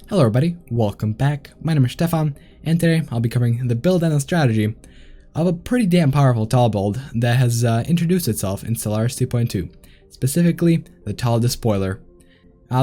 Hello everybody, welcome back. My name is Stefan, and today I'll be covering the build and the strategy of a pretty damn powerful tall build that has introduced itself in Stellaris 2.2, specifically the Tall Despoiler.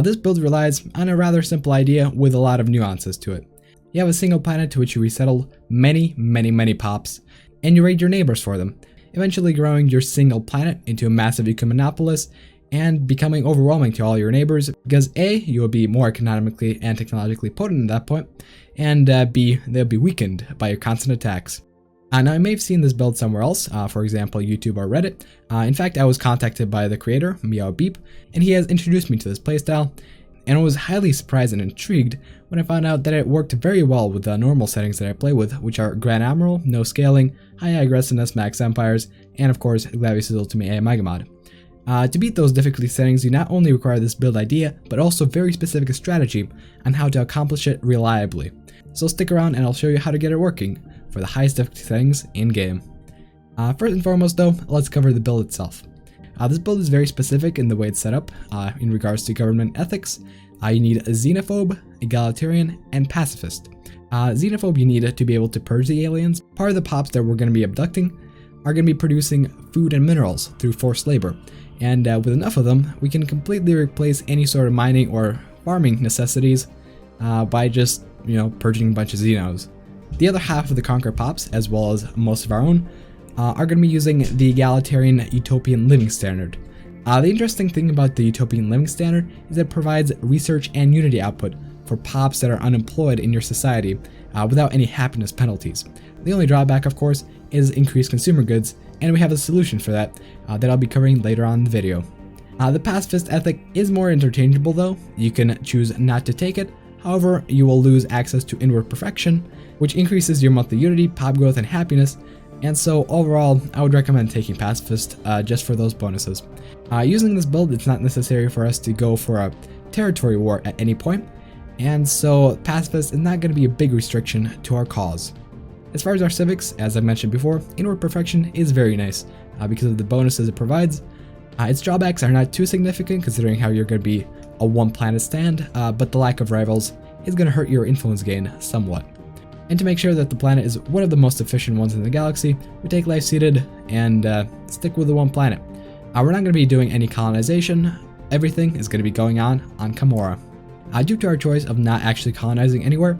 This build relies on a rather simple idea with a lot of nuances to it. You have a single planet to which you resettle many pops, and you raid your neighbors for them, eventually growing your single planet into a massive ecumenopolis and becoming overwhelming to all your neighbors because A, you will be more economically and technologically potent at that point, and B, they'll be weakened by your constant attacks. Now I may have seen this build somewhere else, for example YouTube or Reddit. In fact, I was contacted by the creator, Meow Beep, and he has introduced me to this playstyle, and I was highly surprised and intrigued when I found out that it worked very well with the normal settings that I play with, which are Grand Admiral, no scaling, high aggressiveness, max empires, and of course Glavius Ultimate AI Mega Mod. To beat those difficulty settings, you not only require this build idea, but also very specific strategy on how to accomplish it reliably. So stick around and I'll show you how to get it working for the highest difficulty settings in game. First and foremost though, let's cover the build itself. This build is very specific in the way it's set up in regards to government ethics. You need a xenophobe, egalitarian, and pacifist. Xenophobe you need to be able to purge the aliens. Part of the pops that we're going to be abducting are going to be producing food and minerals through forced labor. And with enough of them, we can completely replace any sort of mining or farming necessities by just, purging a bunch of Xenos. The other half of the Conquer pops, as well as most of our own, are going to be using the egalitarian Utopian living standard. The interesting thing about the Utopian living standard is that it provides research and unity output for pops that are unemployed in your society without any happiness penalties. The only drawback, of course, is increased consumer goods, and we have a solution for that that I'll be covering later on in the video. The pacifist ethic is more interchangeable though. You can choose not to take it, however you will lose access to inward perfection, which increases your monthly unity, pop growth, and happiness, and so overall I would recommend taking pacifist just for those bonuses. Using this build, it's not necessary for us to go for a territory war at any point, and so pacifist is not going to be a big restriction to our cause. As far as our civics, as I mentioned before, inward perfection is very nice because of the bonuses it provides. Its drawbacks are not too significant considering how you're going to be a one planet stand, but the lack of rivals is going to hurt your influence gain somewhat. And to make sure that the planet is one of the most efficient ones in the galaxy, we take life seated and stick with the one planet. We're not going to be doing any colonization. Everything is going to be going on Kamora. Due to our choice of not actually colonizing anywhere,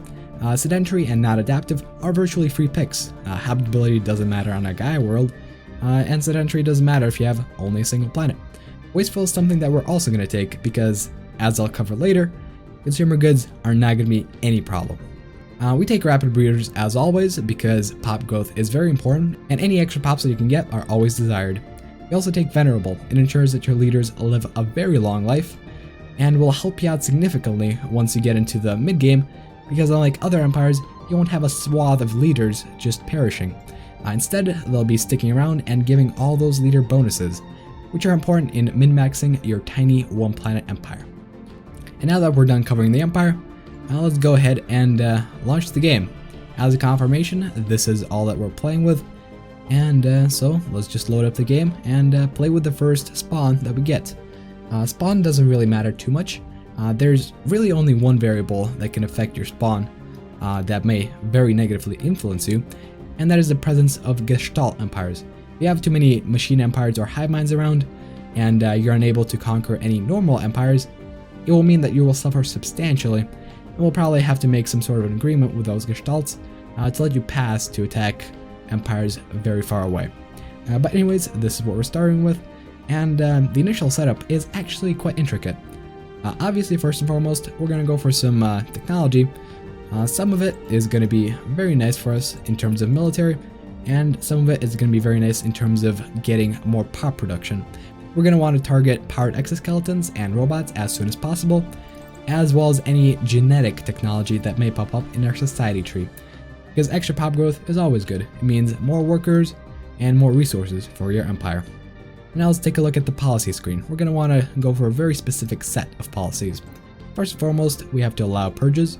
sedentary and not adaptive are virtually free picks. Habitability doesn't matter on a Gaia world, and sedentary doesn't matter if you have only a single planet. Wasteful is something that we're also going to take because, as I'll cover later, consumer goods are not going to be any problem. We take rapid breeders as always because pop growth is very important, and any extra pops that you can get are always desired. We also take venerable. It ensures that your leaders live a very long life, and will help you out significantly once you get into the mid-game, because unlike other empires, you won't have a swath of leaders just perishing. Instead, they'll be sticking around and giving all those leader bonuses, which are important in min-maxing your tiny one-planet empire. And now that we're done covering the empire, let's go ahead and launch the game. As a confirmation, this is all that we're playing with, and so let's just load up the game and play with the first spawn that we get. Spawn doesn't really matter too much. There's really only one variable that can affect your spawn that may very negatively influence you, and that is the presence of Gestalt empires. If you have too many machine empires or hive minds around, and you're unable to conquer any normal empires, it will mean that you will suffer substantially, and will probably have to make some sort of an agreement with those Gestalts to let you pass to attack empires very far away. But anyways, this is what we're starting with, and the initial setup is actually quite intricate. Obviously, first and foremost, we're going to go for some technology. Some of it is going to be very nice for us in terms of military, and some of it is going to be very nice in terms of getting more pop production. We're going to want to target powered exoskeletons and robots as soon as possible, as well as any genetic technology that may pop up in our society tree, because extra pop growth is always good. It means more workers and more resources for your empire. Now let's take a look at the policy screen. We're going to want to go for a very specific set of policies. First and foremost, we have to allow purges.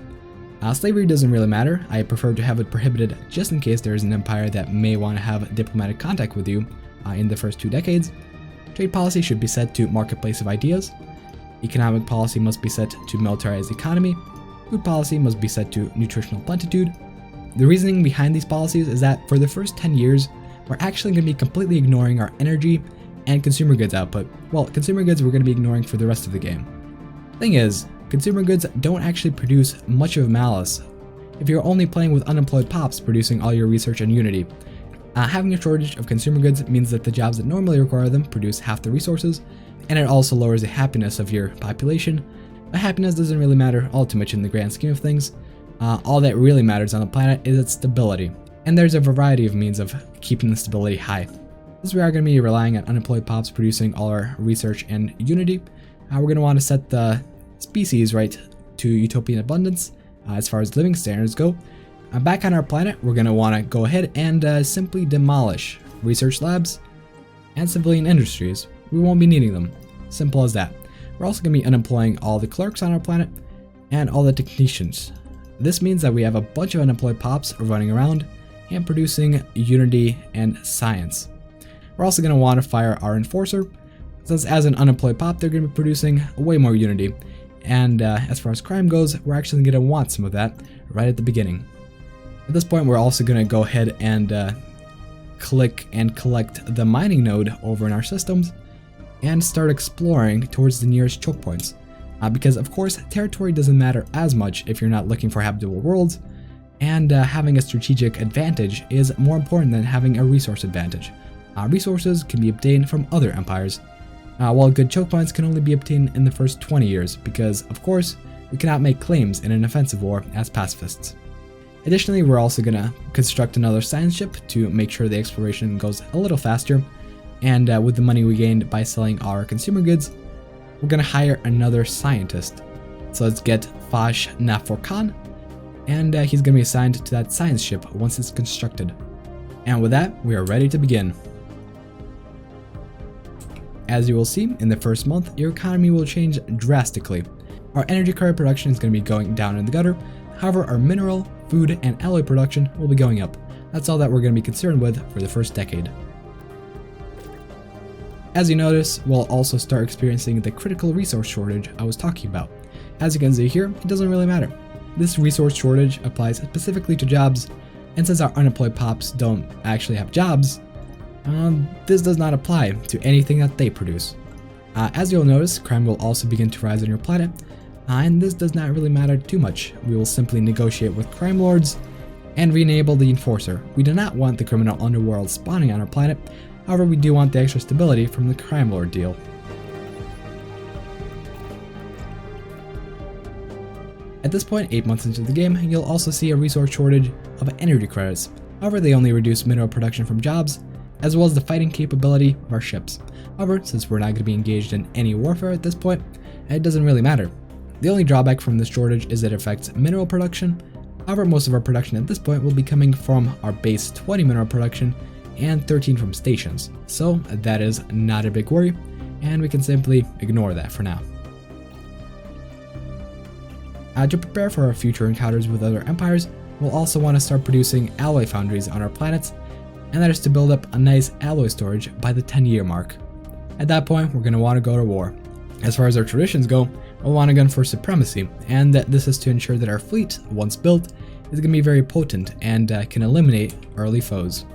Slavery doesn't really matter. I prefer to have it prohibited just in case there is an empire that may want to have diplomatic contact with you in the first 2 decades. Trade policy should be set to marketplace of ideas. Economic policy must be set to militarized economy. Food policy must be set to nutritional plenitude. The reasoning behind these policies is that for the first 10 years, we're actually going to be completely ignoring our energy and consumer goods output. Well, consumer goods we're going to be ignoring for the rest of the game. Thing is, consumer goods don't actually produce much of malice if you're only playing with unemployed pops producing all your research and Unity. Having a shortage of consumer goods means that the jobs that normally require them produce half the resources, and it also lowers the happiness of your population. But happiness doesn't really matter all too much in the grand scheme of things. All that really matters on the planet is its stability, and there's a variety of means of keeping the stability high. Since we are going to be relying on unemployed pops producing all our research and Unity, we're going to want to set the species right to utopian abundance as far as living standards go. Back on our planet, we're going to want to go ahead and simply demolish research labs and civilian industries. We won't be needing them. Simple as that. We're also going to be unemploying all the clerks on our planet and all the technicians. This means that we have a bunch of unemployed pops running around and producing Unity and science. We're also going to want to fire our enforcer, since as an unemployed pop, they're going to be producing way more Unity. And as far as crime goes, we're actually going to want some of that right at the beginning. At this point, we're also going to go ahead and click and collect the mining node over in our systems and start exploring towards the nearest choke points. Because of course, territory doesn't matter as much if you're not looking for habitable worlds, and having a strategic advantage is more important than having a resource advantage. Resources can be obtained from other empires, while good choke points can only be obtained in the first 20 years, because of course, we cannot make claims in an offensive war as pacifists. Additionally, we're also going to construct another science ship to make sure the exploration goes a little faster, and with the money we gained by selling our consumer goods, we're going to hire another scientist. So let's get Fash Naforkan, and he's going to be assigned to that science ship once it's constructed. And with that, we are ready to begin. As you will see, in the first month, your economy will change drastically. Our energy credit production is going to be going down in the gutter. However, our mineral, food, and alloy production will be going up. That's all that we're going to be concerned with for the first decade. As you notice, we'll also start experiencing the critical resource shortage I was talking about. As you can see here, it doesn't really matter. This resource shortage applies specifically to jobs, and since our unemployed pops don't actually have jobs, this does not apply to anything that they produce. As you'll notice, crime will also begin to rise on your planet, and this does not really matter too much. We will simply negotiate with crime lords and re-enable the enforcer. We do not want the criminal underworld spawning on our planet, however we do want the extra stability from the crime lord deal. At this point, 8 months into the game, you'll also see a resource shortage of energy credits. However, they only reduce mineral production from jobs, as well as the fighting capability of our ships. However, since we're not going to be engaged in any warfare at this point, it doesn't really matter. The only drawback from this shortage is that it affects mineral production. However, most of our production at this point will be coming from our base 20 mineral production and 13 from stations. So that is not a big worry, and we can simply ignore that for now. To prepare for our future encounters with other empires, we'll also want to start producing alloy foundries on our planets, and that is to build up a nice alloy storage by the 10-year mark. At that point, we're going to want to go to war. As far as our traditions go, we'll want to gun for supremacy, and this is to ensure that our fleet, once built, is going to be very potent and can eliminate early foes.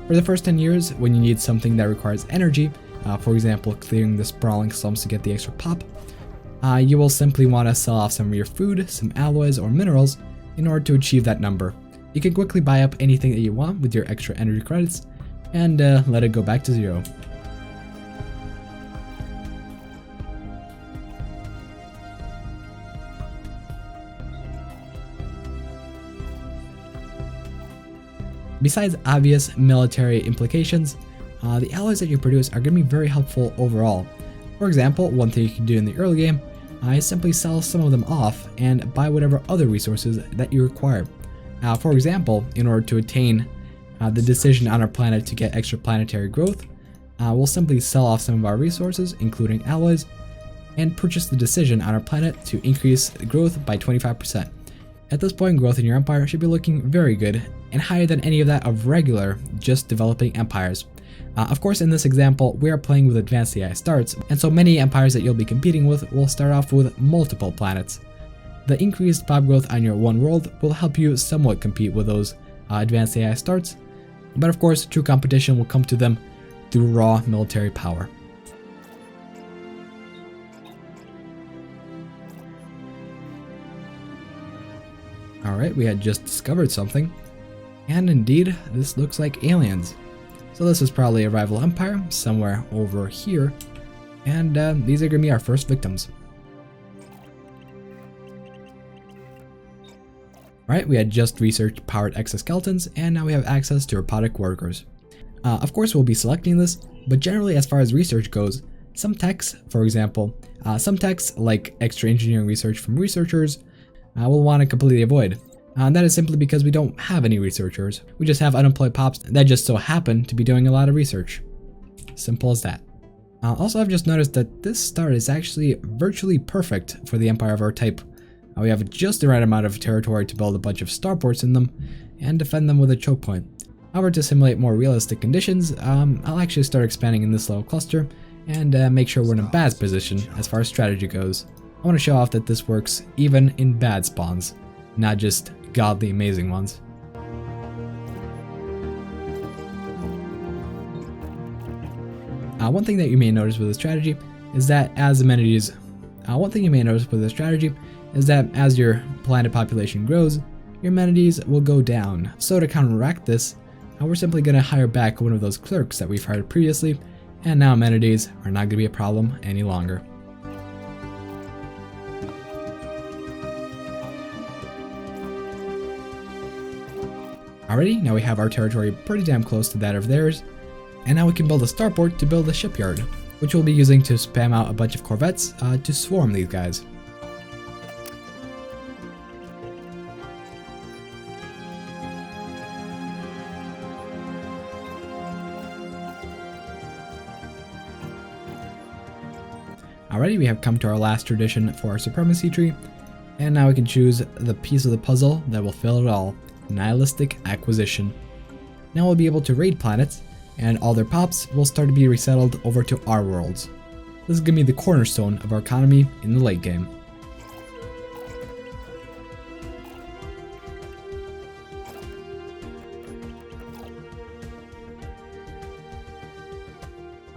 For the first 10 years, when you need something that requires energy, for example clearing the sprawling slums to get the extra pop, you will simply want to sell off some of your food, some alloys or minerals in order to achieve that number. You can quickly buy up anything that you want with your extra energy credits and let it go back to zero. Besides obvious military implications, the alloys that you produce are going to be very helpful overall. For example, one thing you can do in the early game is simply sell some of them off and buy whatever other resources that you require. For example, in order to attain the decision on our planet to get extra planetary growth, we'll simply sell off some of our resources, including alloys, and purchase the decision on our planet to increase the growth by 25%. At this point, growth in your empire should be looking very good and higher than any of that of regular, just developing empires. Of course, in this example, we are playing with advanced AI starts, and so many empires that you'll be competing with will start off with multiple planets. The increased pop growth on your one world will help you somewhat compete with those advanced AI starts, but of course, true competition will come to them through raw military power. Alright, we had just discovered something, and indeed, this looks like aliens. So this is probably a rival empire, somewhere over here, and these are going to be our first victims. Alright, we had just researched powered exoskeletons, and now we have access to robotic workers. Of course, we'll be selecting this, but generally as far as research goes, some techs, for example, some techs like extra engineering research from researchers, we'll want to completely avoid. And that is simply because we don't have any researchers. We just have unemployed pops that just so happen to be doing a lot of research. Simple as that. Also, I've just noticed that this start is actually virtually perfect for the empire of our type. We have just the right amount of territory to build a bunch of starports in them and defend them with a choke point. However, to simulate more realistic conditions, I'll actually start expanding in this little cluster and make sure we're in a bad position as far as strategy goes. I want to show off that this works even in bad spawns, not just godly amazing ones. One thing that you may notice with the strategy is that as your planet population grows, your amenities will go down. So to counteract this, we're simply going to hire back one of those clerks that we've hired previously, and now amenities are not going to be a problem any longer. Alrighty, now we have our territory pretty damn close to that of theirs, and now we can build a starport to build a shipyard, which we'll be using to spam out a bunch of corvettes to swarm these guys. Alrighty, we have come to our last tradition for our supremacy tree, and now we can choose the piece of the puzzle that will fill it all. Nihilistic acquisition. Now we'll be able to raid planets, and all their pops will start to be resettled over to our worlds. This is going to be the cornerstone of our economy in the late game.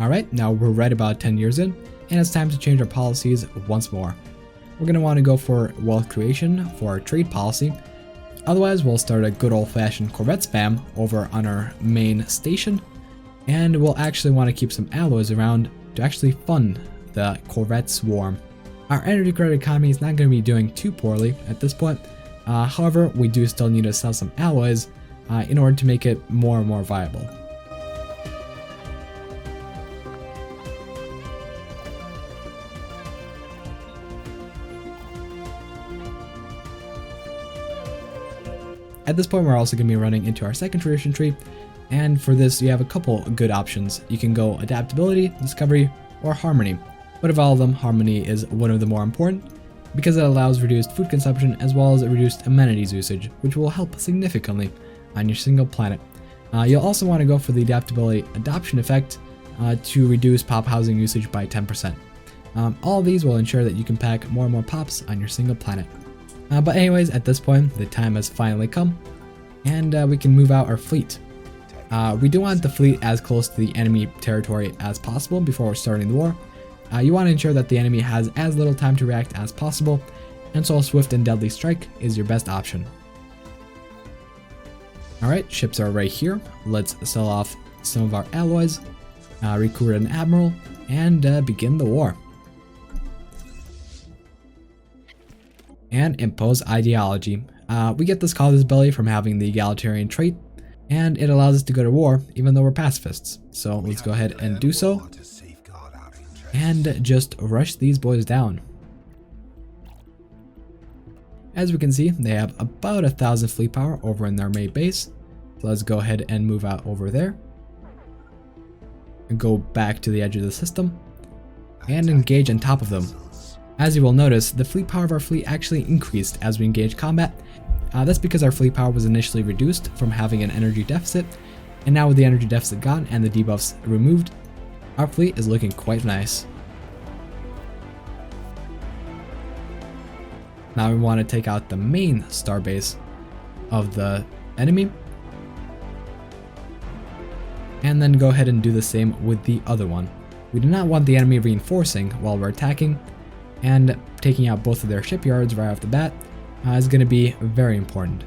Alright, now we're right about 10 years in, and it's time to change our policies once more. We're going to want to go for wealth creation for our trade policy. Otherwise, we'll start a good old-fashioned Corvette spam over on our main station, and we'll actually want to keep some alloys around to actually fund the Corvette swarm. Our energy credit economy is not going to be doing too poorly at this point. However, we do still need to sell some alloys in order to make it more and more viable. At this point, we're also going to be running into our second tradition tree, and for this, you have a couple good options. You can go adaptability, discovery, or harmony. But of all of them, harmony is one of the more important because it allows reduced food consumption as well as reduced amenities usage, which will help significantly on your single planet. You'll also want to go for the adaptability adoption effect to reduce pop housing usage by 10%. All of these will ensure that you can pack more and more pops on your single planet. But anyways, at this point, the time has finally come, and we can move out our fleet. We do want the fleet as close to the enemy territory as possible before we're starting the war. You want to ensure that the enemy has as little time to react as possible, and so a swift and deadly strike is your best option. Alright, ships are right here. Let's sell off some of our alloys, recruit an Admiral, and begin the war. And impose ideology. We get this casus belli from having the egalitarian trait, and it allows us to go to war even though we're pacifists. So let's go ahead and do so, and just rush these boys down. As we can see, they have about 1,000 fleet power over in their main base. So let's go ahead and move out over there, and go back to the edge of the system, and engage on top of them. As you will notice, the fleet power of our fleet actually increased as we engaged combat. That's because our fleet power was initially reduced from having an energy deficit, And now with the energy deficit gone and the debuffs removed, our fleet is looking quite nice. Now we want to take out the main starbase of the enemy, and then go ahead and do the same with the other one. We do not want the enemy reinforcing while we're attacking, and taking out both of their shipyards right off the bat is going to be very important.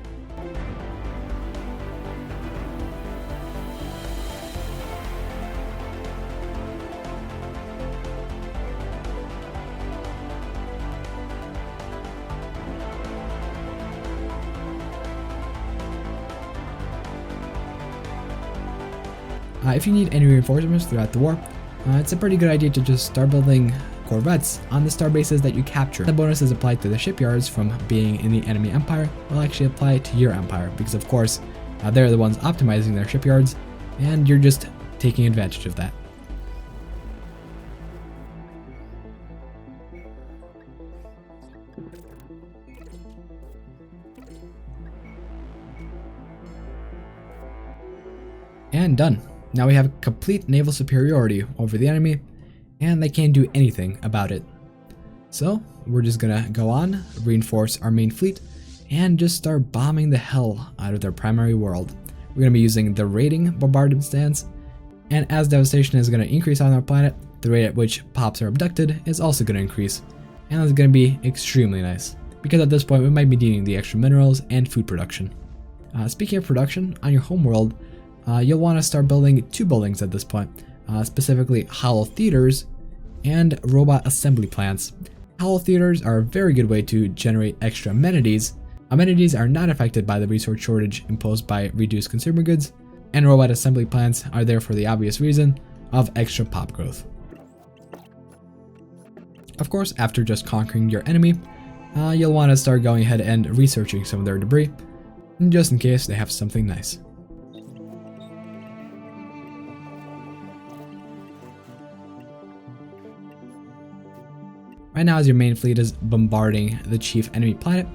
If you need any reinforcements throughout the war, it's a pretty good idea to just start building corvettes on the star bases that you capture. The bonuses applied to the shipyards from being in the enemy empire will actually apply to your empire, because of course they're the ones optimizing their shipyards, and you're just taking advantage of that. And done. Now we have complete naval superiority over the enemy, and they can't do anything about it. So we're just gonna go on, reinforce our main fleet, and just start bombing the hell out of their primary world. We're gonna be using the raiding bombardment stance, and as devastation is gonna increase on our planet, the rate at which pops are abducted is also gonna increase, and that's gonna be extremely nice, because at this point we might be needing the extra minerals and food production. Speaking of production, on your homeworld, you'll want to start building 2 buildings at this point, specifically hollow theaters and robot assembly plants. Hollow theaters are a very good way to generate extra amenities. Amenities are not affected by the resource shortage imposed by reduced consumer goods, and robot assembly plants are there for the obvious reason of extra pop growth. Of course, after just conquering your enemy, you'll want to start going ahead and researching some of their debris, just in case they have something nice. Right now, as your main fleet is bombarding the chief enemy planet,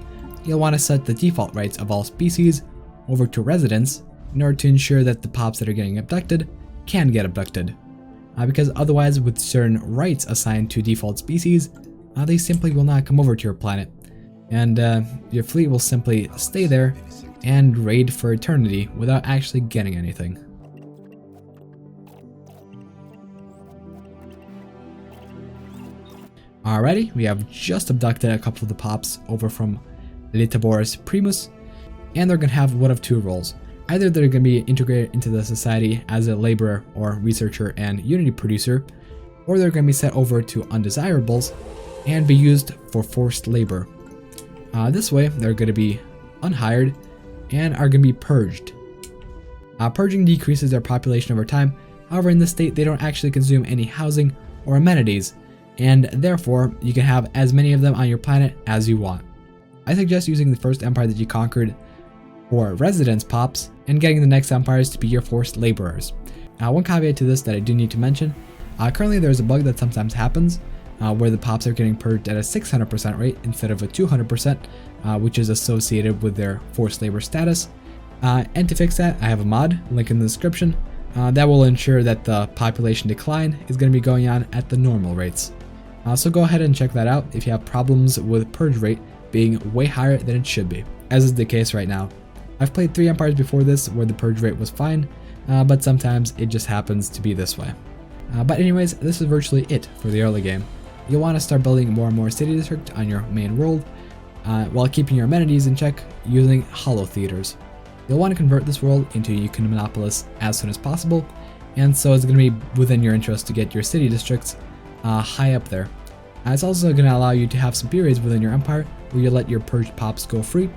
you'll want to set the default rights of all species over to residents in order to ensure that the pops that are getting abducted can get abducted. Because otherwise, with certain rights assigned to default species, they simply will not come over to your planet, and your fleet will simply stay there and raid for eternity without actually getting anything. Alrighty, we have just abducted a couple of the pops over from Litaboris Primus, and they're going to have one of 2 roles. Either they're going to be integrated into the society as a laborer or researcher and unity producer, or they're going to be set over to undesirables and be used for forced labor. This way, they're going to be unhired and are going to be purged. Purging decreases their population over time. However, in this state, they don't actually consume any housing or amenities, and therefore you can have as many of them on your planet as you want. I suggest using the first empire that you conquered for residence pops and getting the next empires to be your forced laborers. One caveat to this that I do need to mention, currently there's a bug that sometimes happens where the pops are getting purged at a 600% rate instead of a 200%, which is associated with their forced labor status. And to fix that, I have a mod, link in the description, that will ensure that the population decline is going to be going on at the normal rates. So go ahead and check that out if you have problems with purge rate being way higher than it should be, as is the case right now. I've played 3 empires before this where the purge rate was fine, but sometimes it just happens to be this way. But anyways, this is virtually it for the early game. You'll want to start building more and more city district on your main world, while keeping your amenities in check using hollow theaters. You'll want to convert this world into a Econominopolis as soon as possible, and so it's going to be within your interest to get your city districts high up there. It's also going to allow you to have some periods within your empire where you let your purged pops go free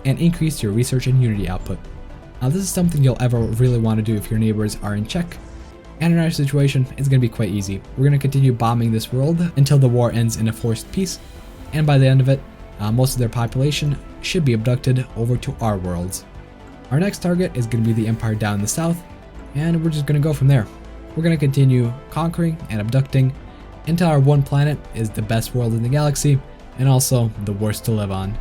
and increase your research and unity output. This is something you'll ever really want to do if your neighbors are in check, and in our situation it's going to be quite easy. We're going to continue bombing this world until the war ends in a forced peace, and by the end of it, most of their population should be abducted over to our worlds. Our next target is going to be the empire down in the south, and we're just going to go from there. We're going to continue conquering and abducting until our one planet is the best world in the galaxy and also the worst to live on.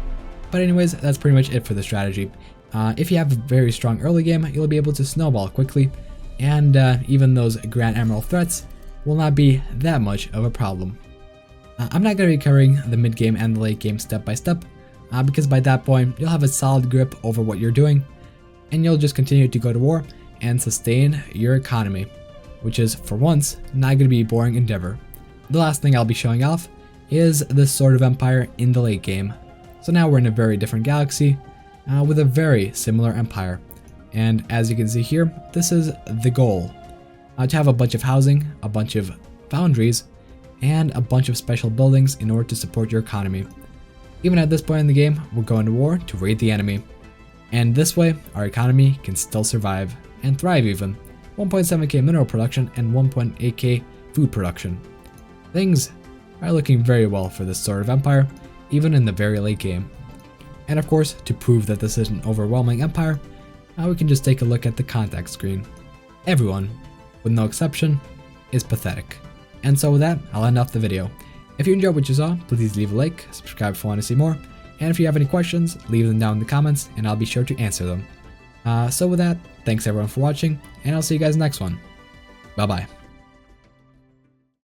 But anyways, that's pretty much it for the strategy. If you have a very strong early game, you'll be able to snowball quickly, and even those Grand Admiral threats will not be that much of a problem. I'm not going to be covering the mid game and the late game step by step, because by that point you'll have a solid grip over what you're doing, and you'll just continue to go to war and sustain your economy, which is, for once, not going to be a boring endeavor. The last thing I'll be showing off is the Sword of Empire in the late game. So now we're in a very different galaxy, with a very similar empire. And as you can see here, this is the goal. To have a bunch of housing, a bunch of foundries, and a bunch of special buildings in order to support your economy. Even at this point in the game, we're going to war to raid the enemy. And this way, our economy can still survive, and thrive even. 1.7k mineral production and 1.8k food production. Things are looking very well for this Sword of Empire, even in the very late game. And of course, to prove that this is an overwhelming empire, we can just take a look at the contact screen. Everyone, with no exception, is pathetic. And so with that, I'll end off the video. If you enjoyed what you saw, please leave a like, subscribe if you want to see more, and if you have any questions, leave them down in the comments and I'll be sure to answer them. So with that, thanks everyone for watching, and I'll see you guys next one. Bye bye.